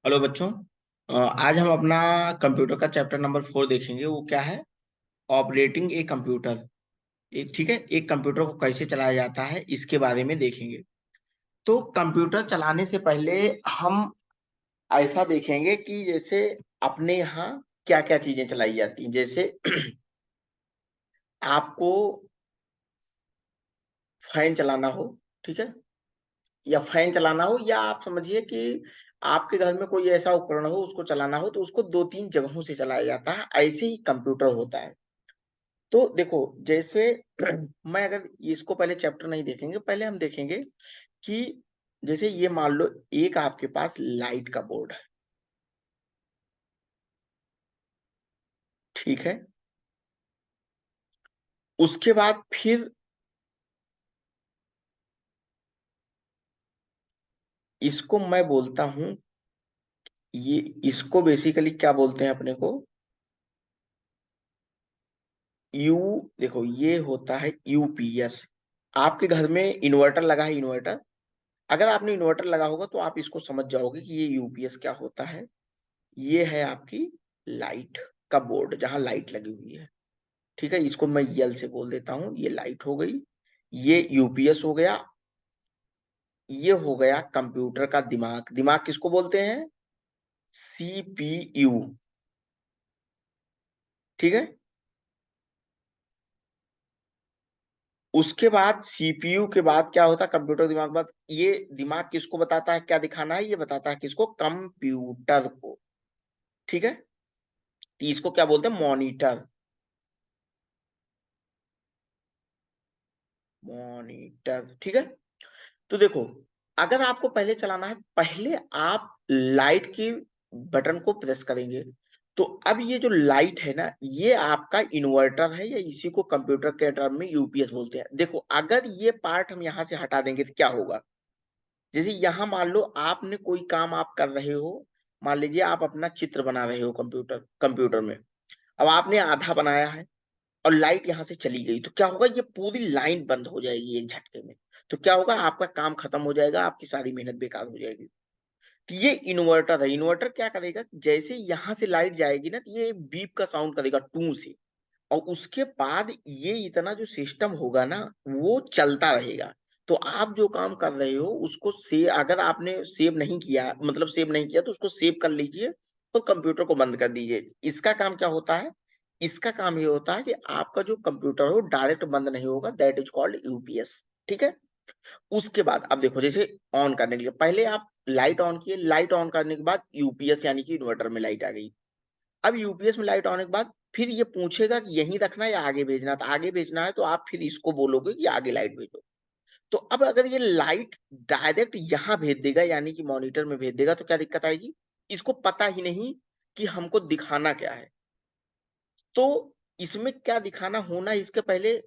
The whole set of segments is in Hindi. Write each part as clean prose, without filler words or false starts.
हेलो बच्चों। आज हम अपना कंप्यूटर का चैप्टर नंबर 4 देखेंगे। वो क्या है? Operating a computer. ठीक है, एक कंप्यूटर को कैसे चलाया जाता है इसके बारे में देखेंगे। तो कंप्यूटर चलाने से पहले हम ऐसा देखेंगे कि जैसे अपने यहाँ क्या क्या चीजें चलाई जाती हैं। जैसे आपको फैन चलाना हो, ठीक है, या फैन चलाना हो, या आप समझिए कि आपके घर में कोई ऐसा उपकरण हो उसको चलाना हो, तो उसको दो तीन जगहों से चलाया जाता है। ऐसे ही कंप्यूटर होता है। तो देखो, जैसे मैं अगर इसको पहले चैप्टर नहीं देखेंगे, पहले हम देखेंगे कि जैसे ये मान लो एक आपके पास लाइट का बोर्ड है, ठीक है। उसके बाद फिर इसको मैं बोलता हूं, ये इसको बेसिकली क्या बोलते हैं अपने को, यू। देखो ये होता है यूपीएस। आपके घर में इन्वर्टर लगा है, इन्वर्टर। अगर आपने इन्वर्टर लगा होगा तो आप इसको समझ जाओगे कि ये यूपीएस क्या होता है। ये है आपकी लाइट का बोर्ड जहां लाइट लगी हुई है, ठीक है। इसको मैं यल से बोल देता हूं, ये लाइट हो गई, ये यूपीएस हो गया, ये हो गया कंप्यूटर का दिमाग। दिमाग किसको बोलते हैं? सीपीयू, ठीक है। उसके बाद सीपीयू के बाद क्या होता है? कंप्यूटर दिमाग के बाद ये दिमाग किसको बताता है क्या दिखाना है? ये बताता है किसको? कंप्यूटर को, ठीक है। तो इसको क्या बोलते हैं? मॉनिटर। मॉनिटर, ठीक है। तो देखो, अगर आपको पहले चलाना है, पहले आप लाइट की बटन को प्रेस करेंगे। तो अब ये जो लाइट है ना, ये आपका इन्वर्टर है, या इसी को कंप्यूटर के टर्म में यूपीएस बोलते हैं। देखो, अगर ये पार्ट हम यहाँ से हटा देंगे तो क्या होगा? जैसे यहाँ मान लो आपने कोई काम आप कर रहे हो, मान लीजिए आप अपना चित्र बना रहे हो कंप्यूटर कंप्यूटर में। अब आपने आधा बनाया है और लाइट यहाँ से चली गई, तो क्या होगा? ये पूरी लाइन बंद हो जाएगी एक झटके में। तो क्या होगा? आपका काम खत्म हो जाएगा, आपकी सारी मेहनत बेकार हो जाएगी। तो ये इन्वर्टर है। इन्वर्टर क्या करेगा? जैसे यहाँ से लाइट जाएगी ना, तो ये बीप का साउंड करेगा टू से, और उसके बाद ये इतना जो सिस्टम होगा ना, वो चलता रहेगा। तो आप जो काम कर रहे हो उसको से अगर आपने सेव नहीं किया, मतलब सेव नहीं किया, तो उसको सेव कर लीजिए और कंप्यूटर को बंद कर दीजिए। इसका काम क्या होता है? इसका काम ये होता है कि आपका जो कंप्यूटर हो डायरेक्ट बंद नहीं होगा। दैट इज कॉल्ड यूपीएस, ठीक है। उसके बाद अब देखो, जैसे ऑन करने के लिए पहले आप लाइट ऑन किए, लाइट ऑन करने के बाद यूपीएस यानी कि इन्वर्टर में लाइट आ गई। अब यूपीएस में लाइट आने के बाद फिर ये पूछेगा कि यहीं रखना है या आगे भेजना है। तो आगे भेजना है तो आप फिर इसको बोलोगे कि आगे लाइट भेजो। तो अब अगर ये लाइट डायरेक्ट यहाँ भेज देगा, यानी कि मॉनिटर में भेज देगा, तो क्या दिक्कत आएगी? इसको पता ही नहीं कि हमको दिखाना क्या है। तो इसमें क्या दिखाना होना, इसके पहले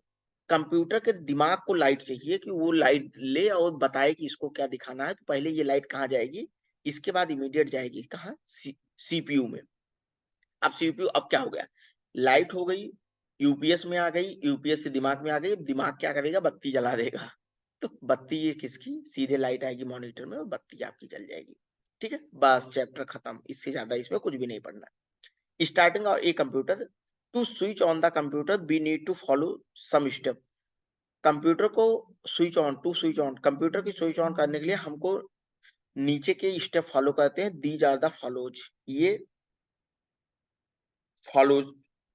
कंप्यूटर के दिमाग को लाइट चाहिए कि वो लाइट ले और बताए कि इसको क्या दिखाना है। तो पहले ये लाइट कहाँ जाएगी? इसके बाद इमीडिएट जाएगी कहाँ? सीपीयू में। अब सीपीयू, अब क्या हो गया? लाइट हो गई, यूपीएस में आ गई, यूपीएस से दिमाग में आ गई। दिमाग क्या करेगा? बत्ती जला देगा। तो बत्ती ये किसकी? सीधे लाइट आएगी मॉनिटर में और बत्ती आपकी जल जाएगी, ठीक है। बस चैप्टर खत्म। इससे ज्यादा इसमें कुछ भी नहीं पढ़ना। स्टार्टिंग और a computer, to switch on the computer we need to follow some step. Computer को switch on, to switch on, computer की स्विच ऑन करने के लिए हमको नीचे के स्टेप फॉलो करते हैं। These are the follows. ये फॉलो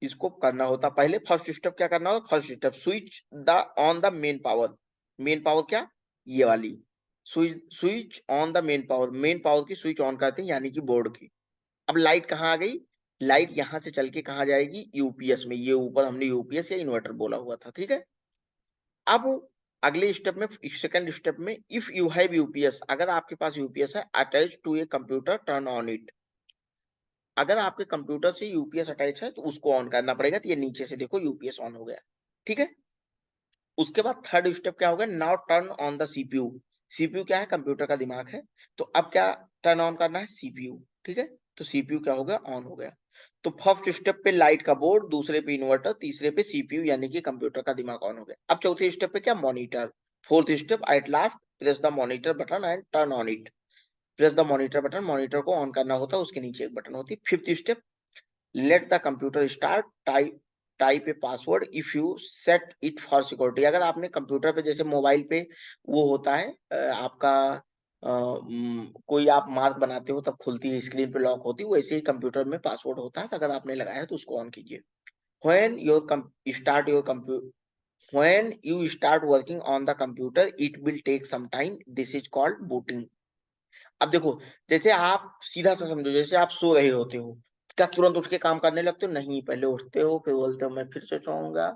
इसको करना होता। पहले फर्स्ट स्टेप क्या करना होगा? First step switch the on the main power. Main power क्या? ये वाली। Switch switch on the main power, main power की स्विच ऑन करते हैं, यानी कि बोर्ड की। अब लाइट कहाँ आ गई? लाइट यहां से चल के कहाँ जाएगी? यूपीएस में। ये ऊपर हमने यूपीएस या इन्वर्टर बोला हुआ था, ठीक है। अब अगले स्टेप में, सेकंड स्टेप में, इफ यू हैव यूपीएस, अगर आपके पास यूपीएस है, attach to a computer, turn on it. अगर आपके कंप्यूटर से यूपीएस अटैच है तो उसको ऑन करना पड़ेगा। तो ये नीचे से देखो यूपीएस ऑन हो गया, ठीक है। उसके बाद थर्ड स्टेप क्या होगा? Now turn on the CPU. CPU क्या है? कंप्यूटर का दिमाग है। तो अब क्या टर्न ऑन करना है? सीपीयू, ठीक है। तो सीपीयू क्या हो गया? ऑन हो गया। तो फर्स्ट स्टेप पे लाइट का बोर्ड, दूसरे पे इन्वर्टर, तीसरे पे सीपीयू यानी कि कंप्यूटर का दिमाग ऑन हो गया। अब चौथे स्टेप पे क्या? Monitor. Fourth step, at last press the monitor button and turn on it. Press the monitor button, monitor को ऑन करना होता है, उसके नीचे एक बटन होती है। Fifth step, let the computer start, type a password if you set it for security. अगर आपने कंप्यूटर पे जैसे मोबाइल पे वो होता है आपका कोई आप मार्क बनाते हो तब खुलती है स्क्रीन पे लॉक होती है, वैसे ही कंप्यूटर में पासवर्ड होता है, तो अगर आपने लगाया है तो उसको ऑन कीजिए। when start your computer when you start working on the computer it will take some time, this is called booting। अब देखो, जैसे आप सीधा सा समझो, जैसे आप सो रहे होते हो, क्या तुरंत उठ के काम करने लगते हो? नहीं, पहले उठते हो, फिर बोलते हो मैं फिर से सोऊंगा,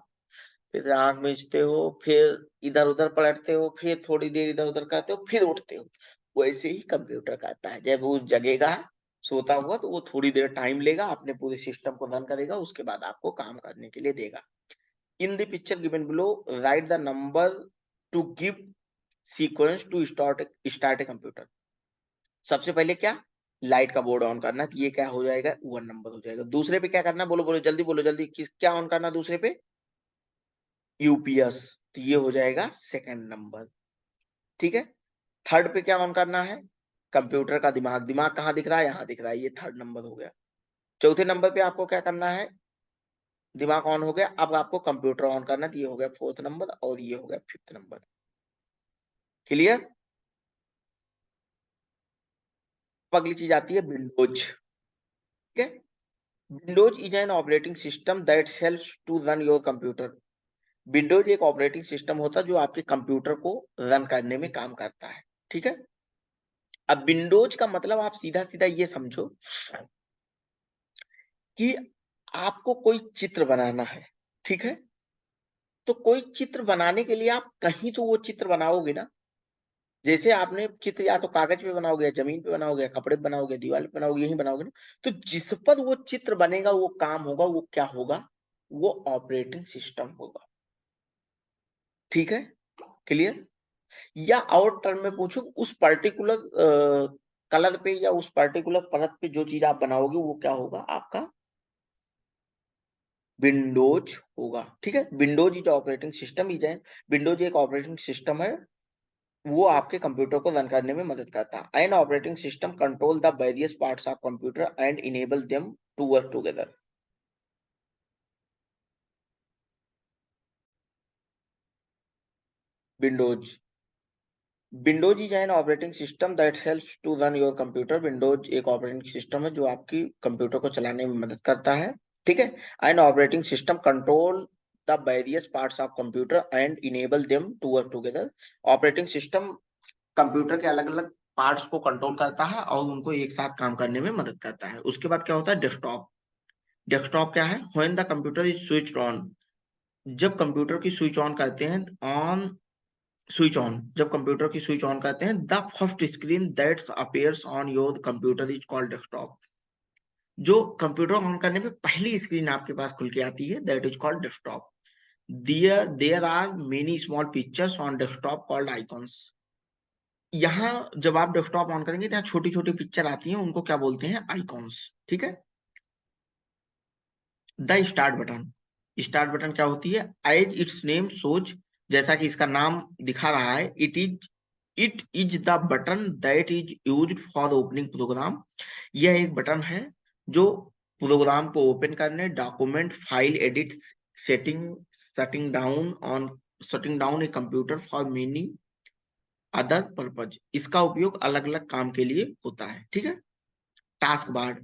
फिर आंख मीचते हो, फिर इधर उधर पलटते हो, फिर थोड़ी देर इधर उधर करते हो, फिर उठते हो। वैसे ही कंप्यूटर करता है, जब वो जगेगा सोता हुआ तो वो थोड़ी देर टाइम लेगा, अपने पूरे सिस्टम को रन करेगा, उसके बाद आपको काम करने के लिए देगा। In the picture given below write the number to give sequence to start a computer. सबसे पहले क्या, लाइट का बोर्ड ऑन करना, तो ये क्या हो जाएगा, 1 नंबर हो जाएगा। दूसरे पे क्या करना, बोलो बोलो जल्दी बोलो, जल्दी क्या ऑन करना दूसरे पे, यूपीएस, तो ये हो जाएगा सेकंड नंबर। ठीक है। थर्ड पे क्या ऑन करना है, कंप्यूटर का दिमाग, दिमाग कहाँ दिख रहा है, यहाँ दिख रहा है, ये थर्ड नंबर हो गया। चौथे नंबर पे आपको क्या करना है, दिमाग ऑन हो गया, अब आपको कंप्यूटर ऑन करना है, तो ये हो गया फोर्थ नंबर और ये हो गया फिफ्थ नंबर। क्लियर। अगली चीज आती है विंडोज। ठीक है। Windows is an operating system that helps to run your computer. Windows एक ऑपरेटिंग सिस्टम होता है जो आपके कंप्यूटर को रन करने में काम करता है। ठीक है। अब विंडोज का मतलब आप सीधा सीधा ये समझो कि आपको कोई चित्र बनाना है। ठीक है। तो कोई चित्र बनाने के लिए आप कहीं तो वो चित्र बनाओगे ना। जैसे आपने चित्र या तो कागज पे बनाओगे, या जमीन पे बनाओगे, या कपड़े पे बनाओगे, दीवार पे बनाओगे, यही बनाओगे ना। तो जिस पर वो चित्र बनेगा, वो काम होगा, वो क्या होगा, वो ऑपरेटिंग सिस्टम होगा। ठीक है। क्लियर। या और टर्म में पूछो, उस पर्टिकुलर कलर पे या उस पर्टिकुलर परत पे जो चीज आप बनाओगे वो क्या होगा, आपका विंडोज होगा। ठीक है। Windows is operating system is an, Windows एक ऑपरेटिंग सिस्टम है, वो आपके कंप्यूटर को रन करने में मदद करता है। An operating system control the various parts of computer and enable them to work together. Windows, Windows is an operating system that helps to run your computer. Windows एक ऑपरेटिंग सिस्टम है जो आपकी कंप्यूटर को चलाने में मदद करता है। ठीक है। An operating system control the various parts of computer and enable them to work together. Operating system computer के अलग अलग पार्ट्स को कंट्रोल करता है और उनको एक साथ काम करने में मदद करता है। उसके बाद क्या होता है, डेस्कटॉप। डेस्कटॉप क्या है, when the computer is switched on, जब कंप्यूटर की स्विच ऑन करते हैं, ऑन स्विच ऑन, जब कंप्यूटर की स्विच ऑन करते हैं, the first screen that's appears on your computer is called desktop. जो कंप्यूटर ऑन करने पे पहली स्क्रीन आपके पास खुल के आती है, that is called desktop. There are many small pictures on desktop called icons. यहाँ जब आप डेस्कटॉप ऑन करेंगे तो यहाँ छोटी छोटी पिक्चर आती हैं, उनको क्या बोलते हैं, आइकॉन्स। ठीक है। The start button, start button क्या होती है, एज इट्स नेम सोच, जैसा कि इसका नाम दिखा रहा है, it is the button that is used for opening program. यह एक बटन है जो प्रोग्राम को ओपन करने, document, file edit, setting shutting down on shutting down a computer for many other purpose. इसका उपयोग अलग अलग काम के लिए होता है। ठीक है। Task bar,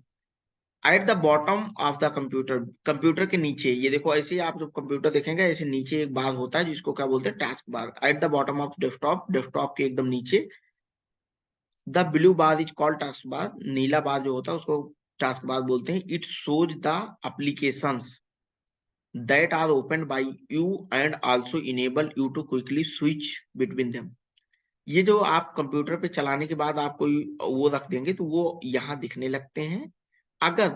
at the bottom of the computer, computer के नीचे, ये देखो ऐसे ही आप जब कंप्यूटर देखेंगे ऐसे नीचे एक बार होता है जिसको क्या बोलते हैं, task bar. At the bottom of desktop, desktop के एकदम नीचे, the blue bar is called task bar, नीला बार जो होता है उसको टास्क बार बोलते हैं। It shows the applications that are open by you and also enable you to quickly switch between them. ये जो आप कंप्यूटर पे चलाने के बाद आप कोई वो रख देंगे तो वो यहाँ दिखने लगते हैं। अगर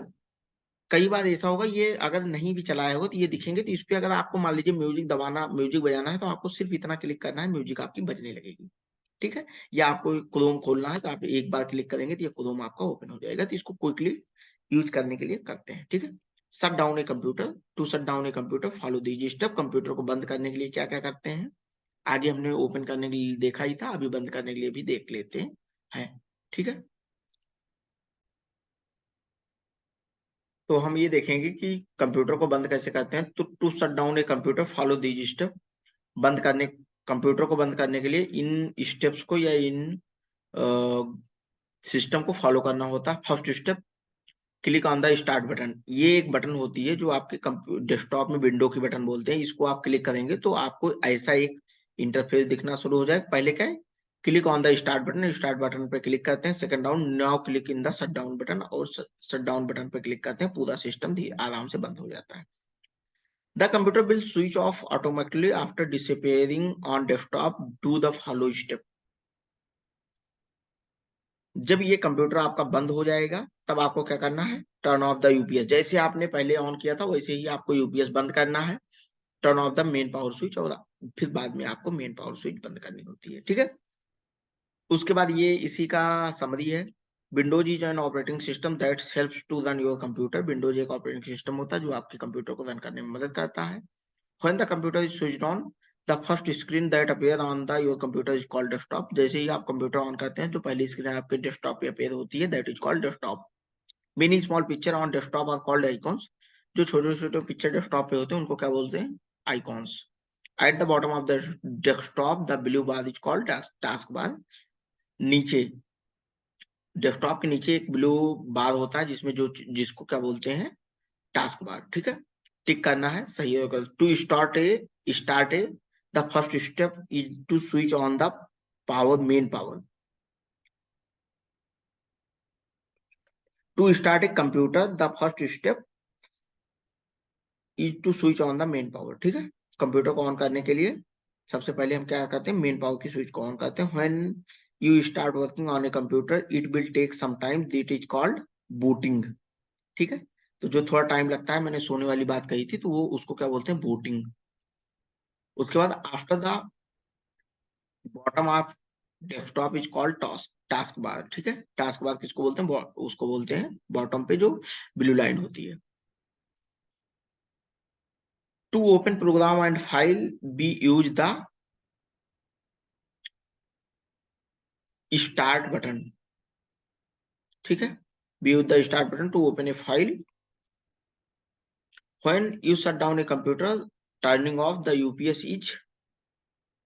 कई बार ऐसा होगा, ये अगर नहीं भी चलाया होगा तो ये दिखेंगे, तो इस पे अगर आपको मान लीजिए म्यूजिक दबाना, म्यूजिक बजाना है, तो आपको सिर्फ इतना क्लिक करना है, म्यूजिक आपकी बजने लगेगी। ठीक है। या आपको क्रोम खोलना है तो आप एक बार क्लिक करेंगे तो ये क्रोम आपका ओपन हो जाएगा। तो इसको क्विकली यूज करने के लिए करते हैं। ठीक है। Shut down a computer, to shut down a computer follow these step. Computer को बंद करने के लिए क्या क्या करते हैं, आगे हमने ओपन करने के लिए देखा ही था, अभी बंद करने के लिए भी देख लेते हैं। ठीक है। तो हम ये देखेंगे कि कंप्यूटर को बंद कैसे करते हैं। तो to shut down a computer follow these step. बंद करने कंप्यूटर को बंद करने के लिए इन स्टेप्स को या इन सिस्टम को फॉलो करना होता है। First step, click on the start button. ये एक बटन होती है जो आपके डेस्कटॉप में विंडो की बटन बोलते हैं। इसको आप क्लिक करेंगे तो आपको ऐसा एक इंटरफेस दिखना शुरू हो जाएगा। पहले क्या है, click on the start button. Start button पे क्लिक करते हैं। Second down, now click in the shut down button, और शट डाउन बटन पे क्लिक करते हैं। पूरा सिस्टम आराम से बंद हो जाता है। The computer will switch off automatically after disappearing on desktop. Do the follow step. जब ये कंप्यूटर आपका बंद हो जाएगा तब आपको क्या करना है, टर्न ऑफ द यूपीएस। जैसे आपने पहले ऑन किया था वैसे ही आपको यूपीएस बंद करना है। Turn off the main power switch, और फिर बाद में आपको मेन पावर स्विच बंद करनी होती है। ठीक है। उसके बाद ये इसी का समरी है। Windows is an operating system that helps to run your computer. Windows एक ऑपरेटिंग सिस्टम होता है जो आपके कंप्यूटर को रन करने में मदद करता है। When the computer is switched on, the first screen that appear on the your computer is called desktop. जैसे ही आप कंप्यूटर ऑन करते हैं जो पहली स्क्रीन आपके डेस्कटॉप पे अपीयर होती है, that is called desktop. Many small picture on desktop are called icons. जो छोटे छोटे पिक्चर डेस्कटॉप पे होते हैं उनको क्या बोलते हैं, icons. At the bottom of the desktop, the blue bar is called task bar. नीचे डेस्कटॉप के नीचे एक ब्लू बार होता है जिसमें जो जिसको क्या बोलते हैं, टास्क बार। ठीक है, टिक करना है, सही होगा। To start a the first step is to switch on the power, main power. To start a computer the first step is to switch on the main power. ठीक है, कंप्यूटर को ऑन करने के लिए सबसे पहले हम क्या करते हैं, मेन पावर की स्विच को ऑन करते हैं। When you start working on a computer it will take some time, that is called booting. ठीक है, तो जो थोड़ा टाइम लगता है, मैंने सोने वाली बात कही थी, तो वो उसको क्या बोलते हैं, बूटिंग। उसके बाद after the bottom of desktop is called task bar. ठीक है, टास्क बार किसको बोलते हैं, उसको बोलते हैं बॉटम पे जो ब्लू लाइन होती है। To open program and file we use the start button. ठीक है, we use the start button to open a file. When you shut down a computer turning off the UPS is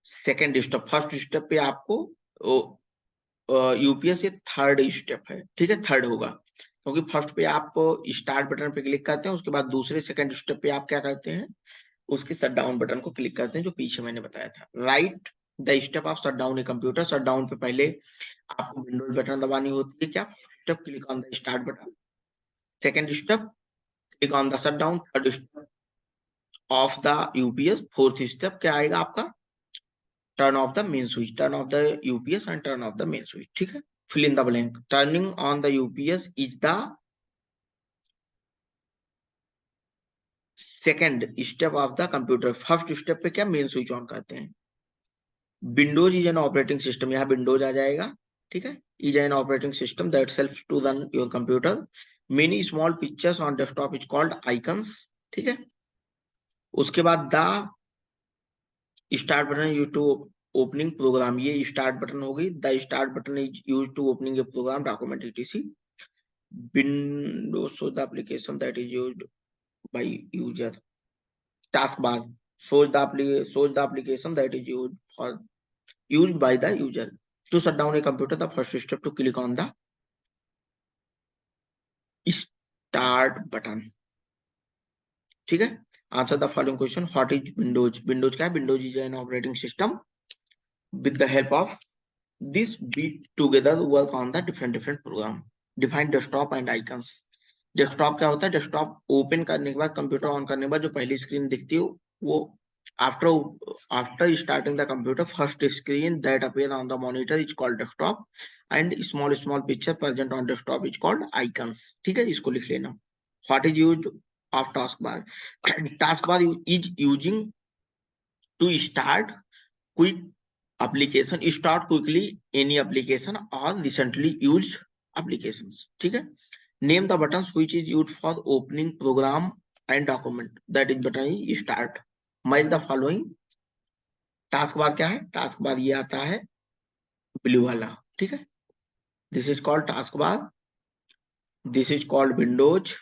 second step. First step पे आपको यूपीएस ये थर्ड स्टेप है। ठीक है, थर्ड होगा क्योंकि फर्स्ट पे आप स्टार्ट बटन पे क्लिक करते हैं, उसके बाद दूसरे सेकंड स्टेप पे आप क्या करते हैं, उसके शट डाउन बटन को क्लिक करते हैं जो पीछे मैंने बताया था। Right the step of shut down a computer. Shut down पे पहले आपको विंडोज बटन दबानी होती है। क्या step, click on the start button. Second step, click on the shut down. Third step of the UPS. Fourth step क्या आएगा आपका, turn off the main switch. Turn off the UPS and turn off the main switch. ठीक है, fill in the blank. Turning on the UPS is the second step of the computer. First step पे क्या, मेन स्विच ऑन करते हैं। Windows is an operating system, यहाँ विंडोज आ जाएगा। ठीक है, is an operating system that helps to run your computer. Many small pictures on desktop is called icons. ठीक है, उसके बाद the start button use to opening program. ये स्टार्ट बटन होगी। The start button is use to opening a program, document etc. Windows shows the application that is used by user. Taskbar shows the application that is used by the user. To shut down a computer, the first step to click on the start button. ठीक है, answer the following question. What is Windows. Windows क्या है, Windows is an operating system with the help of this we together work on the different program. Define desktop and icons. Desktop क्या होता है, डेस्कटॉप ओपन करने के बाद, कंप्यूटर ऑन करने के बाद जो पहली स्क्रीन दिखती है वो after starting the computer, first screen that appear on the monitor is called desktop and small picture present on desktop is called icons. ठीक है, इसको लिख लेना। What is used of task bar. Task bar is using to start quick application, start quickly any application or recently used applications. ठीक है, name the buttons which is used for opening program and document, that is button is start. Match the following. Task bar क्या है, टास्क बार ये आता है ब्लू वाला। ठीक है, this is called task bar, this is called Windows,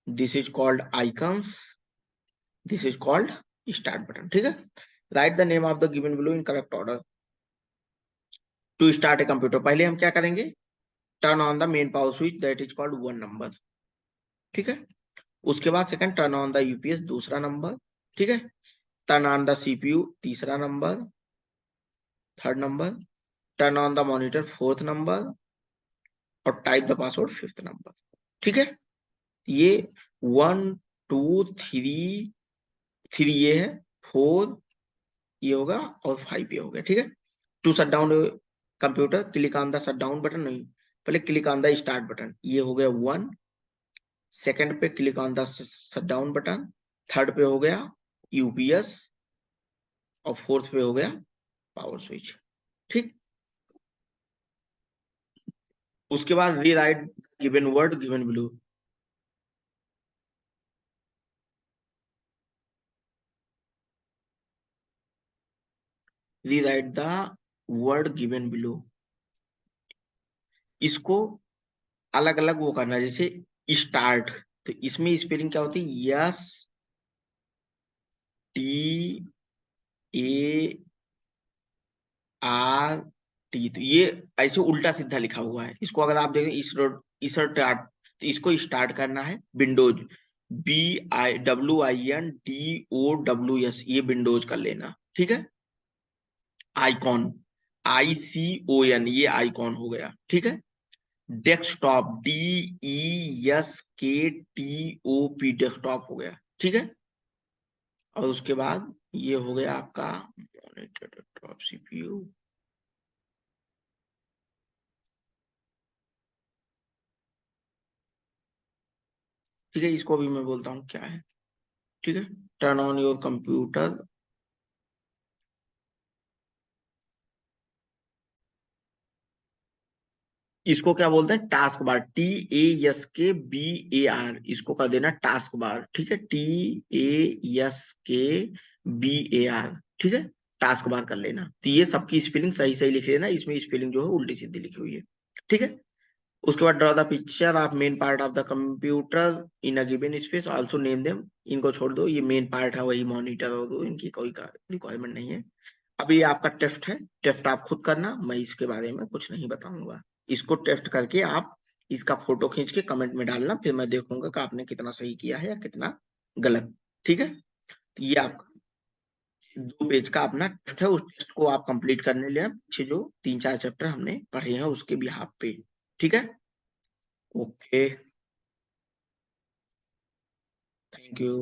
this is called icons, this is called start button. ठीक है, write the name of the given below in correct order. To start a computer, पहले हम क्या करेंगे, turn on the main power switch that is called 1 number. ठीक है, उसके बाद second turn on the UPS, दूसरा नंबर। ठीक है, टर्न ऑन द सीपीयू, तीसरा number, third number, turn on the monitor, fourth number, और type the password, fifth number. ठीक है, ये 1 2 3, 3 ये है, 4 ये होगा, और 5 ये हो गया। ठीक है, to shut down computer, click on the shut down button, नहीं, पहले click on the start button, ये हो गया 1। सेकंड पे click on the shut down button, third पे हो गया यूपीएस, और फोर्थ पे हो गया पावर स्विच। ठीक, उसके बाद rewrite given word given blue. Rewrite the word given below, इसको अलग अलग वो करना है, जैसे स्टार्ट, तो इसमें स्पेलिंग क्या होती है, yes T A R T, तो ये ऐसे उल्टा सीधा लिखा हुआ है, इसको अगर आप देखें इस स्टार्ट, तो इसको स्टार्ट करना है विंडोज, WINDOWS, ये विंडोज कर लेना। ठीक है, आइकॉन, ICON, ये आइकॉन हो गया। ठीक है, डेस्कटॉप, DESKTOP, डेस्कटॉप हो गया। ठीक है, और उसके बाद ये हो गया आपका मॉनिटर, डेस्कटॉप, CPU। ठीक है, इसको भी मैं बोलता हूँ क्या है। ठीक है, टर्न ऑन योर कंप्यूटर, इसको क्या बोलते हैं, टास्क बार, TASKBAR, इसको कर देना टास्क बार। ठीक है, TASKBAR। ठीक है, टास्क बार कर लेना, तो ये सबकी स्पेलिंग सही सही लिख लेना, इसमें स्पेलिंग जो है उल्टी सीधी लिखी हुई है। ठीक है, उसके बाद draw the picture of main part of the computer in a given space, also name them, इनको छोड़ दो, ये मेन पार्ट है, वही मॉनिटर हो दो, इनकी कोई रिक्वायरमेंट नहीं है। अभी ये आपका टेस्ट है, टेस्ट आप खुद करना, मैं इसके बारे में कुछ नहीं बताऊंगा। इसको टेस्ट करके आप इसका फोटो खींच के कमेंट में डालना, फिर मैं देखूंगा कि आपने कितना सही किया है या कितना गलत। ठीक है, तो ये आपका 2 पेज का अपना टेस्ट है, उस टेस्ट को आप कंप्लीट करने लिए पीछे जो 3 4 चैप्टर हमने पढ़े हैं उसके बिहाफ पे। ठीक है, ओके, थैंक यू।